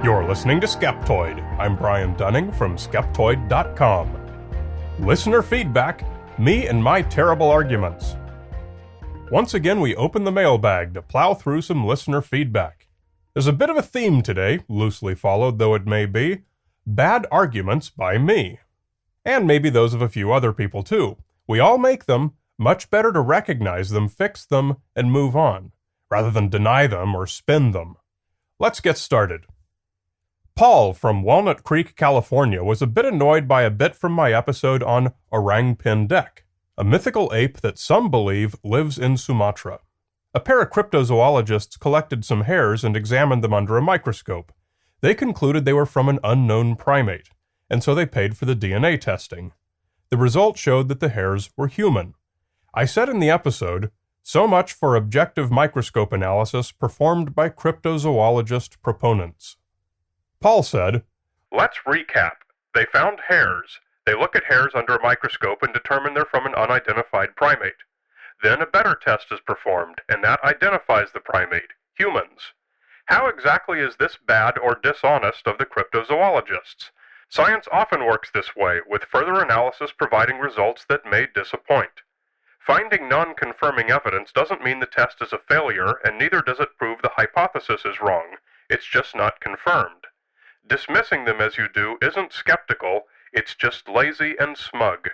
You're listening to Skeptoid. I'm Brian Dunning from Skeptoid.com. Listener feedback, me and my terrible arguments. Once again, we open the mailbag to plow through some listener feedback. There's a bit of a theme today, loosely followed though it may be, bad arguments by me. And maybe those of a few other people too. We all make them, much better to recognize them, fix them, and move on, rather than deny them or spin them. Let's get started. Paul from Walnut Creek, California, was a bit annoyed by a bit from my episode on Orang Pendek, a mythical ape that some believe lives in Sumatra. A pair of cryptozoologists collected some hairs and examined them under a microscope. They concluded they were from an unknown primate, and so they paid for the DNA testing. The result showed that the hairs were human. I said in the episode, so much for objective microscope analysis performed by cryptozoologist proponents. Paul said, "Let's recap. They found hairs. They look at hairs under a microscope and determine they're from an unidentified primate. Then a better test is performed, and that identifies the primate, humans. How exactly is this bad or dishonest of the cryptozoologists? Science often works this way, with further analysis providing results that may disappoint. Finding non-confirming evidence doesn't mean the test is a failure, and neither does it prove the hypothesis is wrong. It's just not confirmed. Dismissing them as you do isn't skeptical, it's just lazy and smug."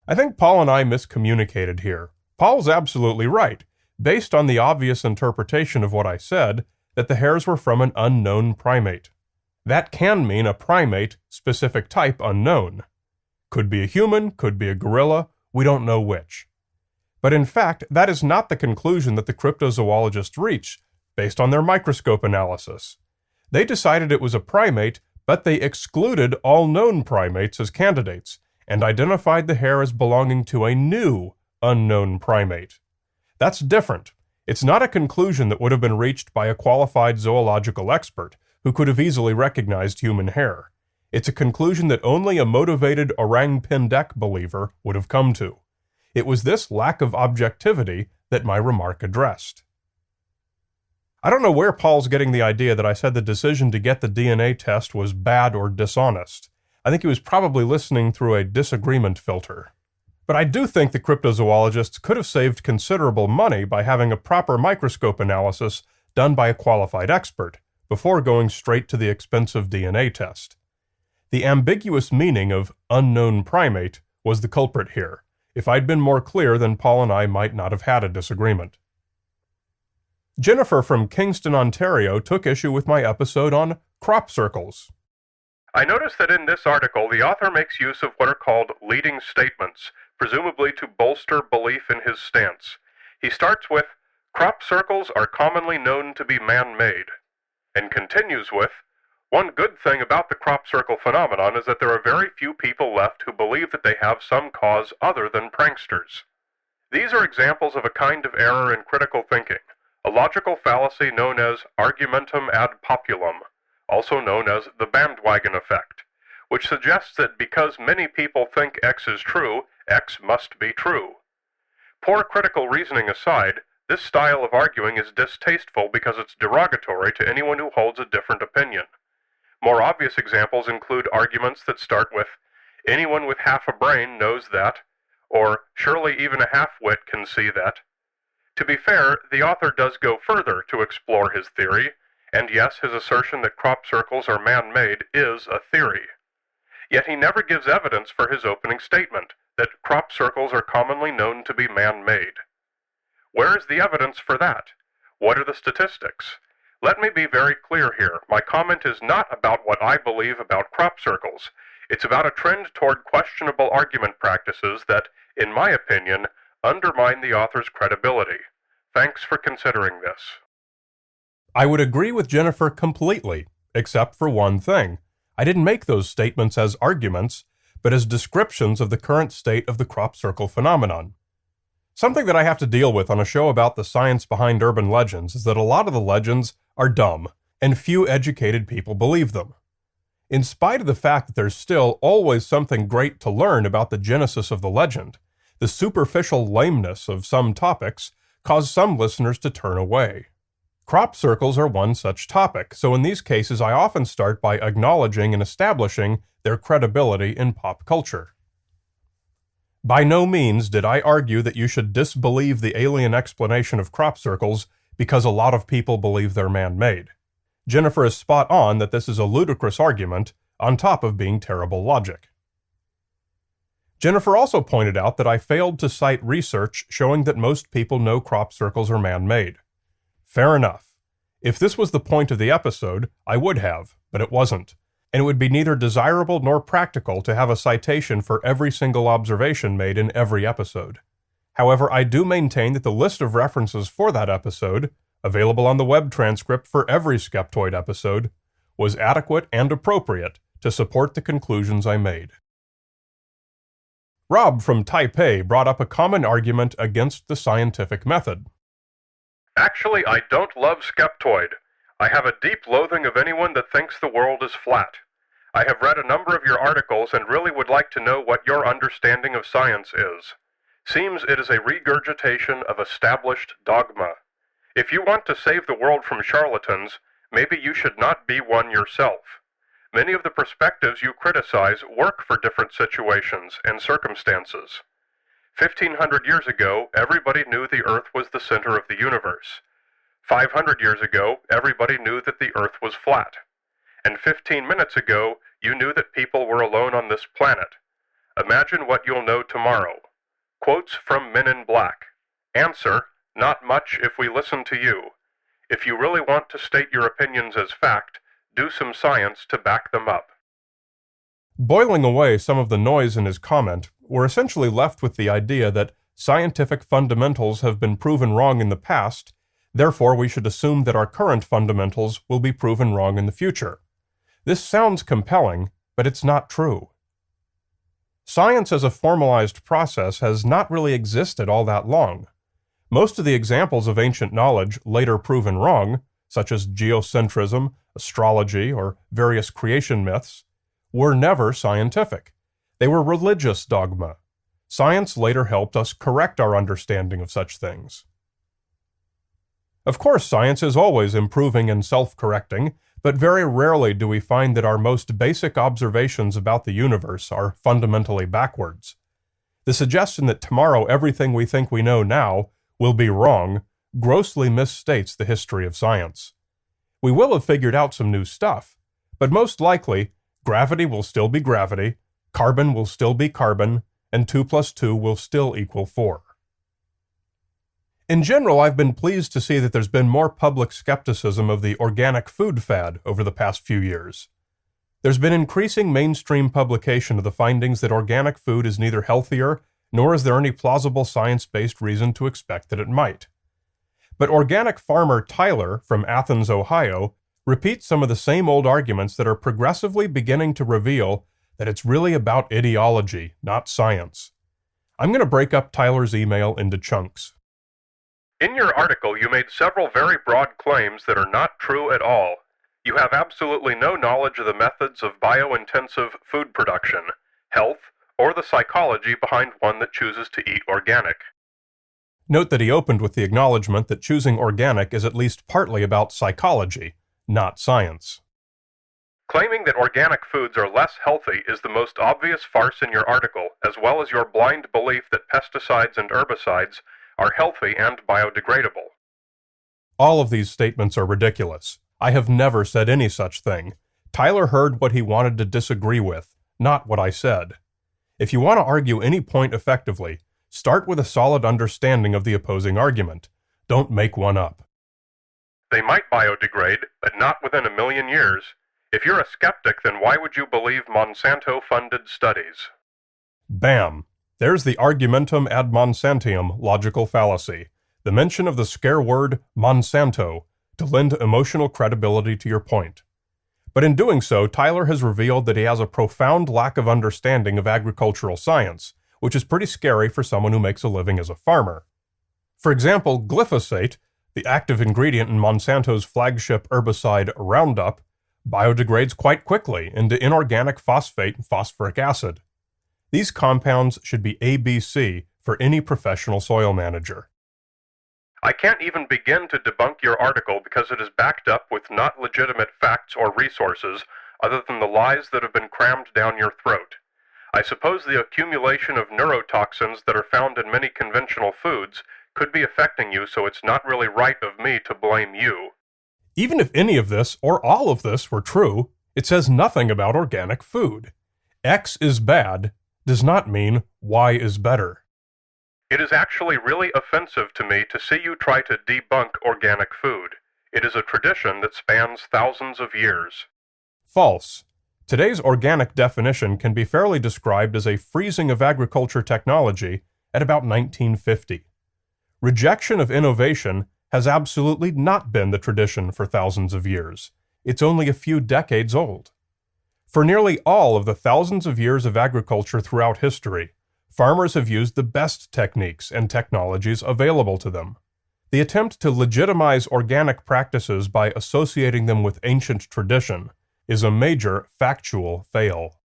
I think Paul and I miscommunicated here. Paul's absolutely right, based on the obvious interpretation of what I said, that the hairs were from an unknown primate. That can mean a primate, specific type unknown. Could be a human, could be a gorilla, we don't know which. But in fact, that is not the conclusion that the cryptozoologists reached, based on their microscope analysis. They decided it was a primate, but they excluded all known primates as candidates, and identified the hair as belonging to a new, unknown primate. That's different. It's not a conclusion that would have been reached by a qualified zoological expert, who could have easily recognized human hair. It's a conclusion that only a motivated Orang Pendek believer would have come to. It was this lack of objectivity that my remark addressed. I don't know where Paul's getting the idea that I said the decision to get the DNA test was bad or dishonest. I think he was probably listening through a disagreement filter. But I do think the cryptozoologists could have saved considerable money by having a proper microscope analysis done by a qualified expert, before going straight to the expensive DNA test. The ambiguous meaning of unknown primate was the culprit here. If I'd been more clear, then Paul and I might not have had a disagreement. Jennifer from Kingston, Ontario, took issue with my episode on crop circles. "I noticed that in this article, the author makes use of what are called leading statements, presumably to bolster belief in his stance. He starts with, 'Crop circles are commonly known to be man-made,' and continues with, 'One good thing about the crop circle phenomenon is that there are very few people left who believe that they have some cause other than pranksters.' These are examples of a kind of error in critical thinking, a logical fallacy known as argumentum ad populum, also known as the bandwagon effect, which suggests that because many people think X is true, X must be true. Poor critical reasoning aside, this style of arguing is distasteful because it's derogatory to anyone who holds a different opinion. More obvious examples include arguments that start with, 'Anyone with half a brain knows that,' or 'Surely even a half-wit can see that.' To be fair, the author does go further to explore his theory, and yes, his assertion that crop circles are man-made is a theory. Yet he never gives evidence for his opening statement, that crop circles are commonly known to be man-made. Where is the evidence for that? What are the statistics? Let me be very clear here. My comment is not about what I believe about crop circles. It's about a trend toward questionable argument practices that, in my opinion, undermine the author's credibility. Thanks for considering this." I would agree with Jennifer completely, except for one thing. I didn't make those statements as arguments, but as descriptions of the current state of the crop circle phenomenon. Something that I have to deal with on a show about the science behind urban legends is that a lot of the legends are dumb, and few educated people believe them. In spite of the fact that there's still always something great to learn about the genesis of the legend, the superficial lameness of some topics cause some listeners to turn away. Crop circles are one such topic, so in these cases I often start by acknowledging and establishing their credibility in pop culture. By no means did I argue that you should disbelieve the alien explanation of crop circles because a lot of people believe they're man-made. Jennifer is spot on that this is a ludicrous argument, on top of being terrible logic. Jennifer also pointed out that I failed to cite research showing that most people know crop circles are man-made. Fair enough. If this was the point of the episode, I would have, but it wasn't, and it would be neither desirable nor practical to have a citation for every single observation made in every episode. However, I do maintain that the list of references for that episode, available on the web transcript for every Skeptoid episode, was adequate and appropriate to support the conclusions I made. Rob from Taipei brought up a common argument against the scientific method. Actually, I don't love Skeptoid. I have a deep loathing of anyone that thinks the world is flat. I have read a number of your articles and really would like to know what your understanding of science is. Seems it is a regurgitation of established dogma. If you want to save the world from charlatans, maybe you should not be one yourself. Many of the perspectives you criticize work for different situations and circumstances. 1,500 years ago, everybody knew the Earth was the center of the universe. 500 years ago, everybody knew that the Earth was flat. And 15 minutes ago, you knew that people were alone on this planet. Imagine what you'll know tomorrow. Quotes from Men in Black. Answer, not much if we listen to you. If you really want to state your opinions as fact, do some science to back them up. Boiling away some of the noise in his comment, we're essentially left with the idea that scientific fundamentals have been proven wrong in the past, therefore we should assume that our current fundamentals will be proven wrong in the future. This sounds compelling, but it's not true. Science as a formalized process has not really existed all that long. Most of the examples of ancient knowledge later proven wrong, such as geocentrism, astrology, or various creation myths, were never scientific. They were religious dogma. Science later helped us correct our understanding of such things. Of course, science is always improving and self-correcting, but very rarely do we find that our most basic observations about the universe are fundamentally backwards. The suggestion that tomorrow everything we think we know now will be wrong grossly misstates the history of science. We will have figured out some new stuff, but most likely, gravity will still be gravity, carbon will still be carbon, and 2 plus 2 will still equal 4. In general, I've been pleased to see that there's been more public skepticism of the organic food fad over the past few years. There's been increasing mainstream publication of the findings that organic food is neither healthier, nor is there any plausible science-based reason to expect that it might. But organic farmer Tyler from Athens, Ohio, repeats some of the same old arguments that are progressively beginning to reveal that it's really about ideology, not science. I'm going to break up Tyler's email into chunks. In your article, you made several very broad claims that are not true at all. You have absolutely no knowledge of the methods of bio-intensive food production, health, or the psychology behind one that chooses to eat organic. Note that he opened with the acknowledgement that choosing organic is at least partly about psychology, not science. Claiming that organic foods are less healthy is the most obvious farce in your article, as well as your blind belief that pesticides and herbicides are healthy and biodegradable. All of these statements are ridiculous. I have never said any such thing. Tyler heard what he wanted to disagree with, not what I said. If you want to argue any point effectively, start with a solid understanding of the opposing argument. Don't make one up. They might biodegrade, but not within 1,000,000 years. If you're a skeptic, then why would you believe Monsanto-funded studies? Bam! There's the argumentum ad Monsantium logical fallacy, the mention of the scare word Monsanto to lend emotional credibility to your point. But in doing so, Tyler has revealed that he has a profound lack of understanding of agricultural science, which is pretty scary for someone who makes a living as a farmer. For example, glyphosate, the active ingredient in Monsanto's flagship herbicide Roundup, biodegrades quite quickly into inorganic phosphate and phosphoric acid. These compounds should be ABC for any professional soil manager. I can't even begin to debunk your article because it is backed up with not legitimate facts or resources other than the lies that have been crammed down your throat. I suppose the accumulation of neurotoxins that are found in many conventional foods could be affecting you, so it's not really right of me to blame you. Even if any of this, or all of this, were true, it says nothing about organic food. X is bad does not mean Y is better. It is actually really offensive to me to see you try to debunk organic food. It is a tradition that spans thousands of years. False. Today's organic definition can be fairly described as a freezing of agriculture technology at about 1950. Rejection of innovation has absolutely not been the tradition for thousands of years. It's only a few decades old. For nearly all of the thousands of years of agriculture throughout history, farmers have used the best techniques and technologies available to them. The attempt to legitimize organic practices by associating them with ancient tradition is a major factual fail.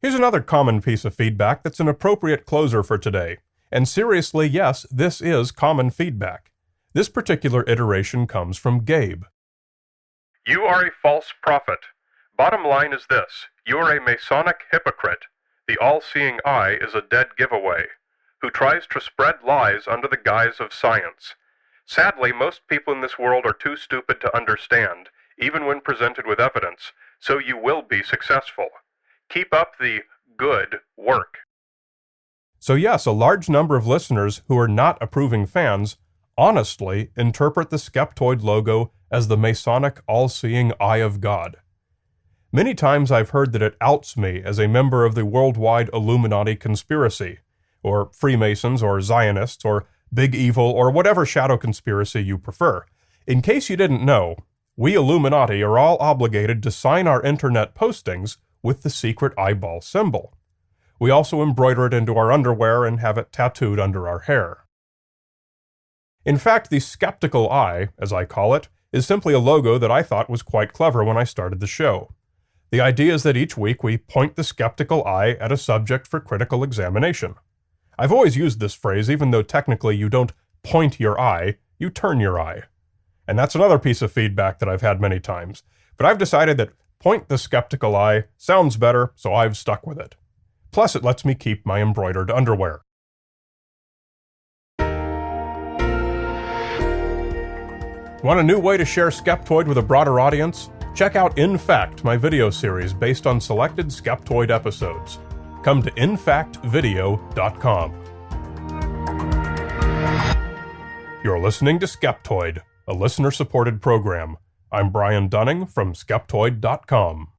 Here's another common piece of feedback that's an appropriate closer for today. And seriously, yes, this is common feedback. This particular iteration comes from Gabe. You are a false prophet. Bottom line is this: you are a Masonic hypocrite. The all-seeing eye is a dead giveaway, who tries to spread lies under the guise of science. Sadly, most people in this world are too stupid to understand, even when presented with evidence, so you will be successful. Keep up the good work. So yes, a large number of listeners who are not approving fans honestly interpret the Skeptoid logo as the Masonic all-seeing eye of God. Many times I've heard that it outs me as a member of the worldwide Illuminati conspiracy, or Freemasons, or Zionists, or Big Evil, or whatever shadow conspiracy you prefer. In case you didn't know, we Illuminati are all obligated to sign our internet postings with the secret eyeball symbol. We also embroider it into our underwear and have it tattooed under our hair. In fact, the skeptical eye, as I call it, is simply a logo that I thought was quite clever when I started the show. The idea is that each week we point the skeptical eye at a subject for critical examination. I've always used this phrase, even though technically you don't point your eye, you turn your eye. And that's another piece of feedback that I've had many times. But I've decided that point the skeptical eye sounds better, so I've stuck with it. Plus, it lets me keep my embroidered underwear. Want a new way to share Skeptoid with a broader audience? Check out In Fact, my video series based on selected Skeptoid episodes. Come to infactvideo.com. You're listening to Skeptoid, a listener-supported program. I'm Brian Dunning from Skeptoid.com.